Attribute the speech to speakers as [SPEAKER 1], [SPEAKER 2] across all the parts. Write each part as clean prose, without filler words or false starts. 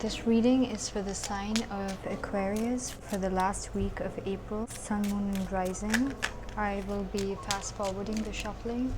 [SPEAKER 1] This reading is for the sign of Aquarius for the last week of April, Sun, Moon and Rising. I will be fast forwarding the shuffling.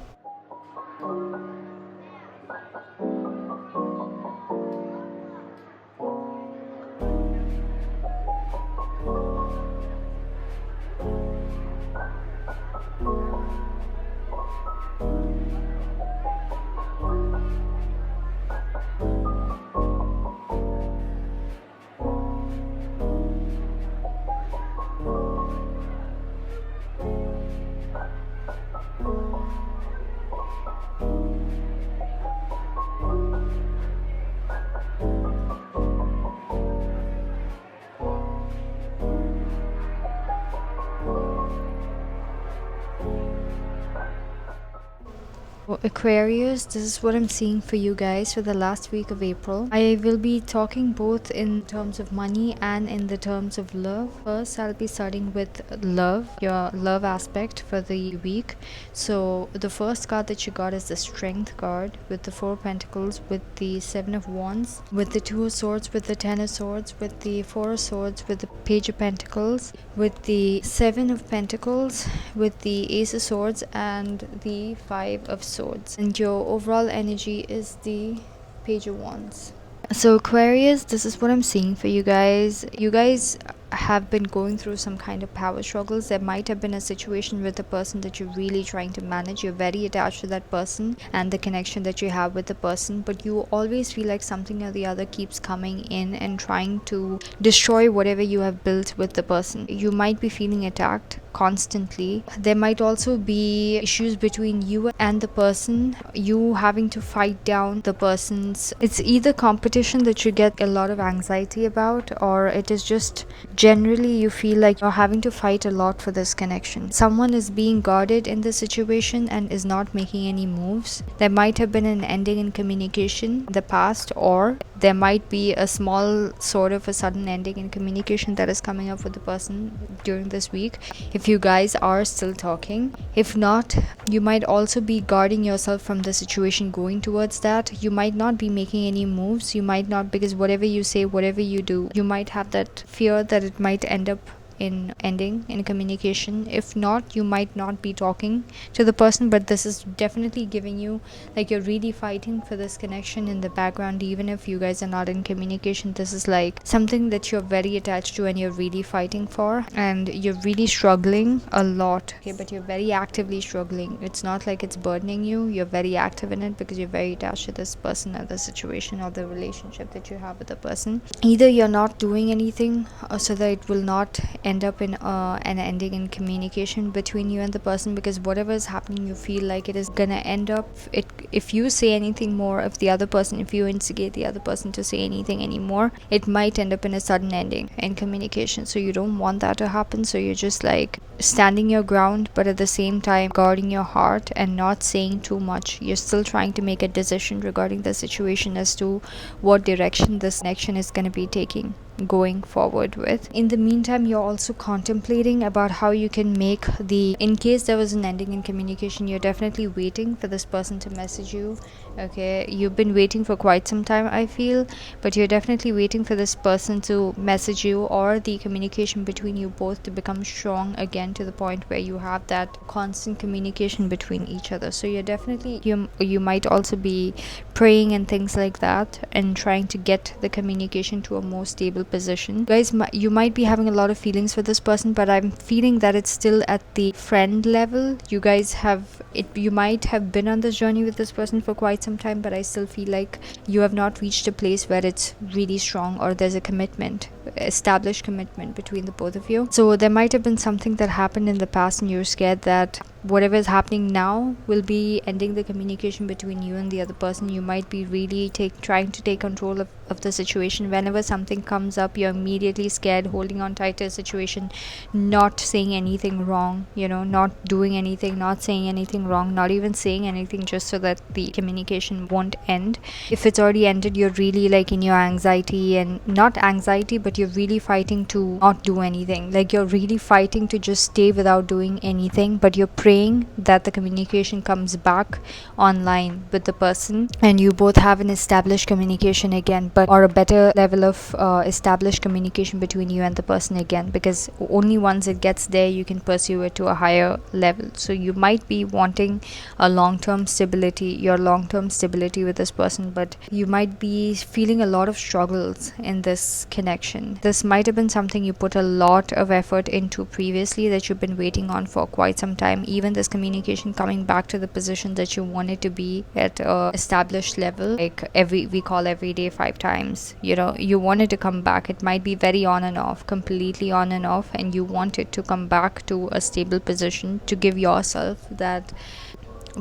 [SPEAKER 1] Aquarius, this is what I'm seeing for you guys for the last week of April. I will be talking both in terms of money and in the terms of love. First, I'll be starting with love, your love aspect for the week. So the first card that you got is the Strength card with the 4 Pentacles, with the 7 of Wands, with the 2 of Swords, with the 10 of Swords, with the 4 of Swords, with the Page of Pentacles, with the 7 of Pentacles, with the Ace of Swords and the 5 of Swords. And your overall energy is the Page of Wands. So Aquarius, this is what I'm seeing for you guys. You guys have been going through some kind of power struggles. There might have been a situation with a person that you're really trying to manage. You're very attached to that person and the connection that you have with the person, but you always feel like something or the other keeps coming in and trying to destroy whatever you have built with the person. You might be feeling attacked constantly. There might also be issues between you and the person, you having to fight down the person's. It's either competition that you get a lot of anxiety about, or it is just generally you feel like you're having to fight a lot for this connection. Someone is being guarded in this situation and is not making any moves. There might have been an ending in communication in the past, or there might be a small sort of a sudden ending in communication that is coming up with the person during this week, if you guys are still talking. If not, you might also be guarding yourself from the situation going towards that. You might not be making any moves. You might not, because whatever you say, whatever you do, you might have that fear that it might end up in ending in communication. If not, you might not be talking to the person, but this is definitely giving you like you're really fighting for this connection in the background. Even if you guys are not in communication, this is like something that you're very attached to and you're really fighting for, and you're really struggling a lot. Okay, but you're very actively struggling. It's not like it's burdening you. You're very active in it because you're very attached to this person or the situation or the relationship that you have with the person. Either you're not doing anything so that it will not end up in an ending in communication between you and the person, because whatever is happening, you feel like it is gonna end up, if you say anything more, if you instigate the other person to say anything anymore, it might end up in a sudden ending in communication. So you don't want that to happen. So you're just like standing your ground, but at the same time guarding your heart and not saying too much. You're still trying to make a decision regarding the situation as to what direction this connection is going to be taking going forward with. In the meantime, you're also contemplating about how you can make in case there was an ending in communication, you're definitely waiting for this person to message you. Okay, you've been waiting for quite some time, I feel, but you're definitely waiting for this person to message you, or the communication between you both to become strong again, to the point where you have that constant communication between each other. So you're definitely, you might also be praying and things like that, and trying to get the communication to a more stable position. Guys, you might be having a lot of feelings for this person, but I'm feeling that it's still at the friend level. You guys you might have been on this journey with this person for quite some time, but I still feel like you have not reached a place where it's really strong, or there's a established commitment between the both of you. So there might have been something that happened in the past and you're scared that whatever is happening now will be ending the communication between you and the other person. You might be really trying to take control of the situation. Whenever something comes up, you're immediately scared, holding on tight to a situation, not saying anything wrong, not doing anything, not saying anything wrong, not even saying anything, just so that the communication won't end. If it's already ended, you're really like in your anxiety, and not anxiety, but you're really fighting to not do anything. Like you're really fighting to just stay without doing anything, but you're praying praying that the communication comes back online with the person and you both have an established communication again, but or a better level of established communication between you and the person again, because only once it gets there you can pursue it to a higher level. So you might be wanting a long-term stability, your long-term stability with this person, but you might be feeling a lot of struggles in this connection. This might have been something you put a lot of effort into previously that you've been waiting on for quite some time. Even this communication coming back to the position that you want it to be at a established level, like we call every day 5 times, you want it to come back. It might be very on and off, completely on and off, and you want it to come back to a stable position to give yourself that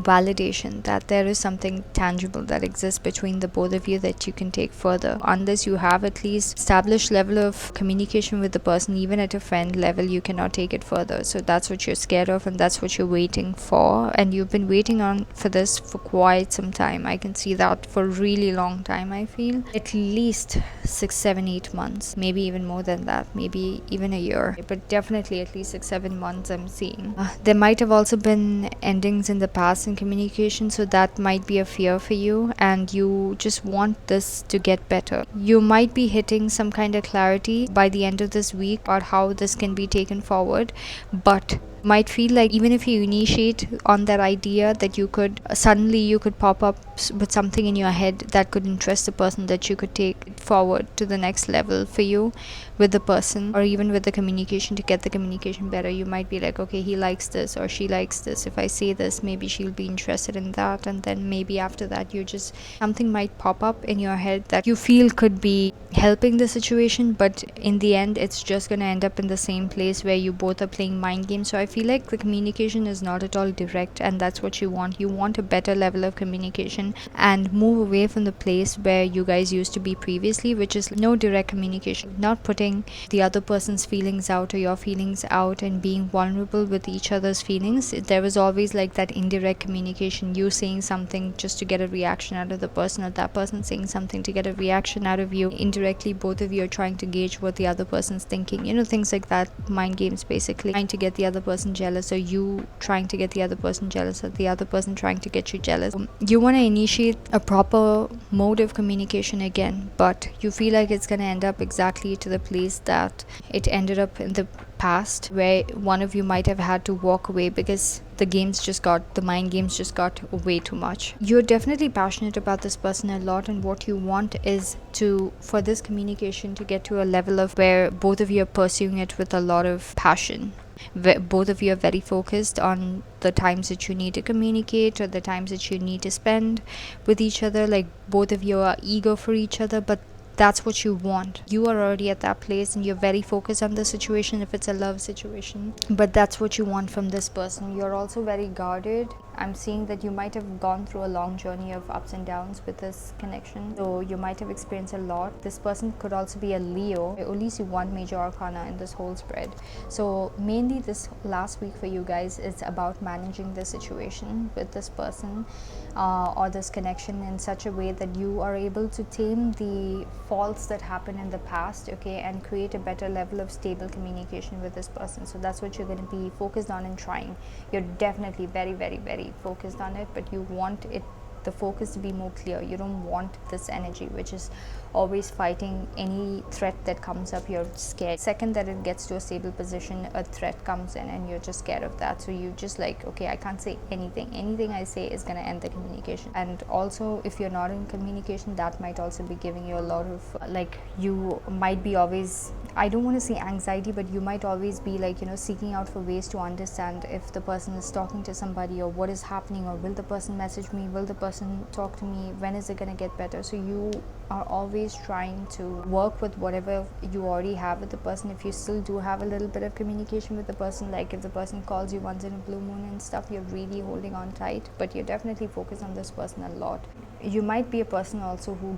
[SPEAKER 1] validation that there is something tangible that exists between the both of you that you can take further. Unless you have at least established level of communication with the person, even at a friend level, you cannot take it further. So that's what you're scared of, and that's what you're waiting for, and you've been waiting on for this for quite some time. I can see that for a really long time. I feel at least 6, 7, 8 months, maybe even more than that, maybe even a year, but definitely at least 6, 7 months I'm seeing. There might have also been endings in the past in communication, so that might be a fear for you, and you just want this to get better. You might be hitting some kind of clarity by the end of this week about how this can be taken forward, but might feel like even if you initiate on that idea, that you could suddenly you could pop up with something in your head that could interest the person, that you could take it forward to the next level for you with the person, or even with the communication, to get the communication better. You might be like, okay, he likes this or she likes this, if I say this, maybe she'll be interested in that, and then maybe after that you just something might pop up in your head that you feel could be helping the situation, but in the end it's just going to end up in the same place where you both are playing mind games. So I feel like the communication is not at all direct, and that's what you want. You want a better level of communication and move away from the place where you guys used to be previously, which is no direct communication, not putting the other person's feelings out or your feelings out and being vulnerable with each other's feelings. There was always like that indirect communication, you saying something just to get a reaction out of the person, or that person saying something to get a reaction out of you. Indirectly both of you are trying to gauge what the other person's thinking, things like that. Mind games, basically trying to get the other person jealous, or you trying to get the other person jealous, or the other person trying to get you jealous. You want to initiate a proper mode of communication again, but you feel like it's going to end up exactly to the place that it ended up in the past, where one of you might have had to walk away because the mind games just got way too much. You're definitely passionate about this person a lot, and what you want is for this communication to get to a level of where both of you are pursuing it with a lot of passion. Both of you are very focused on the times that you need to communicate, or the times that you need to spend with each other. Like both of you are eager for each other, but that's what you want. You are already at that place and you're very focused on the situation if it's a love situation, but that's what you want from this person. You're also very guarded. I'm seeing that you might have gone through a long journey of ups and downs with this connection, so you might have experienced a lot. This person could also be a Leo. I only see one major arcana in this whole spread, so mainly this last week for you guys is about managing the situation with this person or this connection in such a way that you are able to tame the faults that happened in the past, okay, and create a better level of stable communication with this person. So that's what you're going to be focused on and trying. You're definitely very, very, very focused on it, but you want the focus to be more clear. You don't want this energy which is always fighting any threat that comes up. You're scared. Second that it gets to a stable position, a threat comes in and you're just scared of that. So you just like, okay, I can't say anything I say is going to end the communication. And also if you're not in communication, that might also be giving you a lot of you might be always, I don't want to say anxiety, but you might always be seeking out for ways to understand if the person is talking to somebody, or what is happening, or will the person message me, will the person talk to me, when is it going to get better. So you are always trying to work with whatever you already have with the person. If you still do have a little bit of communication with the person, like if the person calls you once in a blue moon and stuff, you're really holding on tight, but you're definitely focused on this person a lot. You might be a person also who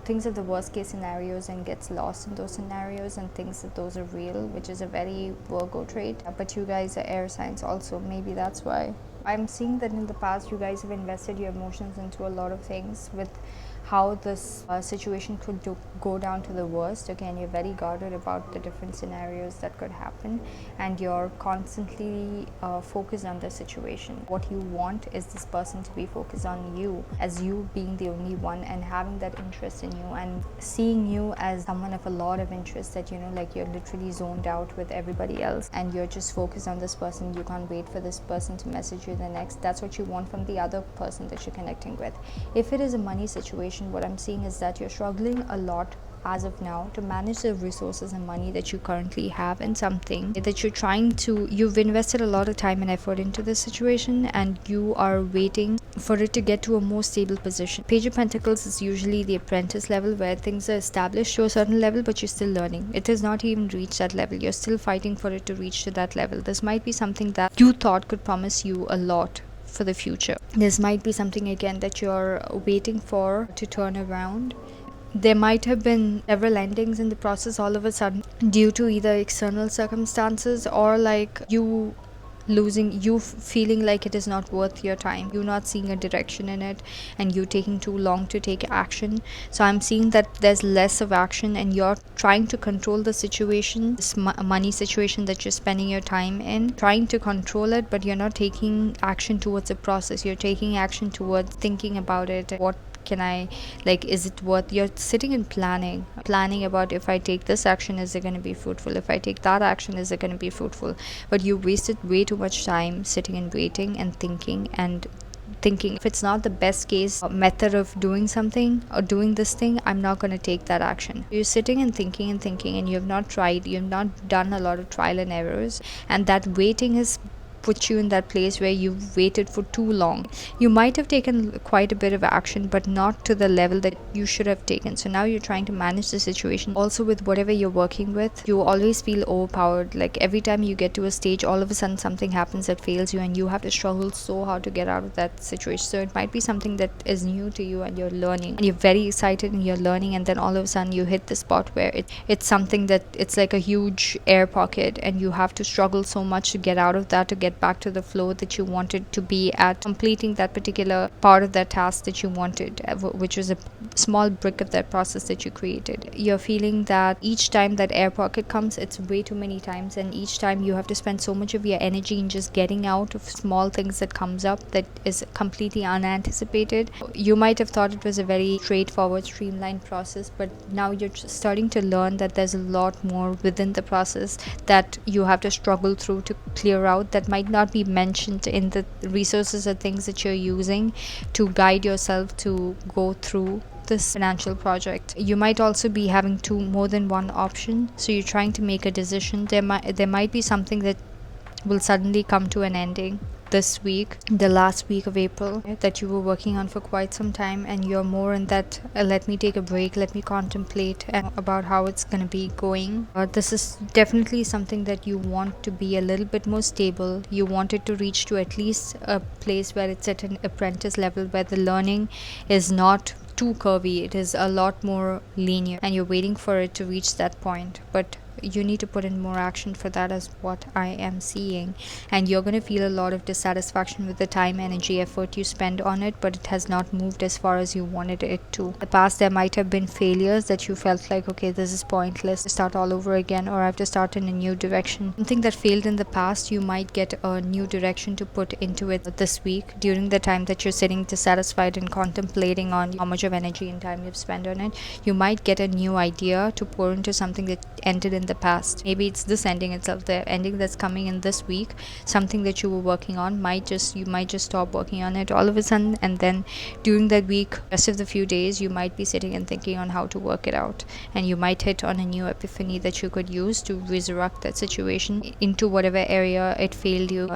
[SPEAKER 1] thinks of the worst case scenarios and gets lost in those scenarios and thinks that those are real, which is a very Virgo trait. But you guys are air signs also, maybe that's why. I'm seeing that in the past you guys have invested your emotions into a lot of things with how this situation could go down to the worst. Okay, and you're very guarded about the different scenarios that could happen, and you're constantly focused on the situation. What you want is this person to be focused on you, as you being the only one, and having that interest in you, and seeing you as someone of a lot of interest, that like you're literally zoned out with everybody else and you're just focused on this person. You can't wait for this person to message you the next. That's what you want from the other person that you're connecting with. If it is a money situation, what I'm seeing is that you're struggling a lot as of now to manage the resources and money that you currently have in something that you've invested a lot of time and effort into this situation, and you are waiting for it to get to a more stable position. Page of Pentacles is usually the apprentice level, where things are established to a certain level but you're still learning. It has not even reached that level. You're still fighting for it to reach to that level. This might be something that you thought could promise you a lot for the future. This might be something again that you're waiting for to turn around. There might have been several endings in the process all of a sudden due to either external circumstances or like you feeling like it is not worth your time, you not seeing a direction in it, and you taking too long to take action. So I'm seeing that there's less of action and you're trying to control the situation, this money situation that you're spending your time in, trying to control it, but you're not taking action towards the process. You're taking action towards thinking about it. What can I, like, is it worth? You're sitting and planning about, if I take this action, is it going to be fruitful? If I take that action, is it going to be fruitful? But you wasted way too much time sitting and waiting and thinking if it's not the best case method of doing something or doing this thing, I'm not going to take that action. You're sitting and thinking and you have not done a lot of trial and errors, and that waiting has put you in that place where you've waited for too long. You might have taken quite a bit of action, but not to the level that you should have taken. So now you're trying to manage the situation. Also, with whatever you're working with, you always feel overpowered. Like every time you get to a stage, all of a sudden something happens that fails you, and you have to struggle so hard to get out of that situation. So it might be something that is new to you and you're learning, and you're very excited and you're learning, and then all of a sudden you hit the spot where it's something that it's like a huge air pocket, and you have to struggle so much to get out of that, to get back to the flow that you wanted to be at, completing that particular part of that task that you wanted, which was a small brick of that process that you created. You're feeling that each time that air pocket comes, it's way too many times, and each time you have to spend so much of your energy in just getting out of small things that comes up that is completely unanticipated. You might have thought it was a very straightforward, streamlined process, but now you're just starting to learn that there's a lot more within the process that you have to struggle through to clear out, that might not be mentioned in the resources or things that you're using to guide yourself to go through this financial project. You might also be having more than one option, so you're trying to make a decision. There might be something that will suddenly come to an ending this week, the last week of April, that you were working on for quite some time, and you're more in that let me take a break, let me contemplate about how it's going to be going. This is definitely something that you want to be a little bit more stable. You want it to reach to at least a place where it's at an apprentice level, where the learning is not too curvy, it is a lot more linear, and you're waiting for it to reach that point. But you need to put in more action for that, is what I am seeing, and you're going to feel a lot of dissatisfaction with the time, energy, effort you spend on it, but it has not moved as far as you wanted it to. In the past, there might have been failures that you felt like, okay, this is pointless, start all over again, or I have to start in a new direction. Something that failed in the past, you might get a new direction to put into it this week, during the time that you're sitting dissatisfied and contemplating on how much of energy and time you've spent on it. You might get a new idea to pour into something that ended in the past. Maybe it's this ending itself, the ending that's coming in this week. Something that you were working on you might just stop working on it all of a sudden, and then during that week, rest of the few days, you might be sitting and thinking on how to work it out, and you might hit on a new epiphany that you could use to resurrect that situation into whatever area it failed you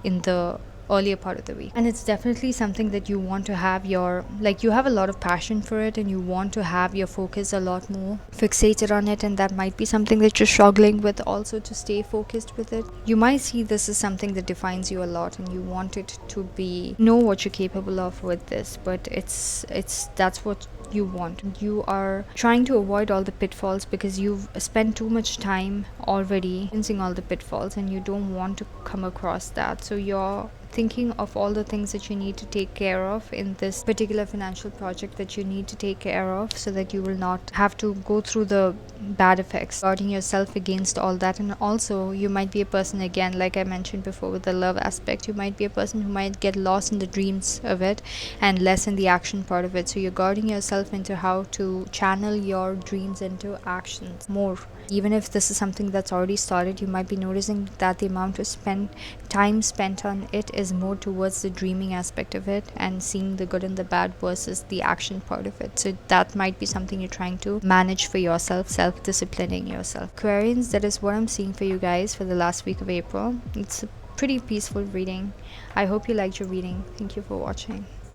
[SPEAKER 1] in the earlier part of the week. And it's definitely something that you want to have you have a lot of passion for it, and you want to have your focus a lot more fixated on it, and that might be something that you're struggling with also, to stay focused with it. You might see this as something that defines you a lot, and you want it to know what you're capable of with this, but that's what you want. You are trying to avoid all the pitfalls because you've spent too much time already experiencing all the pitfalls, and you don't want to come across that. So you're thinking of all the things that you need to take care of in this particular financial project that you need to take care of, so that you will not have to go through the bad effects, guarding yourself against all that. And also, you might be a person, again, like I mentioned before with the love aspect, you might be a person who might get lost in the dreams of it and less in the action part of it. So you're guarding yourself into how to channel your dreams into actions more. Even if this is something that's already started, you might be noticing that the amount of time spent on it is more towards the dreaming aspect of it and seeing the good and the bad versus the action part of it. So that might be something you're trying to manage for yourself, self-disciplining yourself. Aquarians, that is what I'm seeing for you guys for the last week of April. It's a pretty peaceful reading. I hope you liked your reading. Thank you for watching.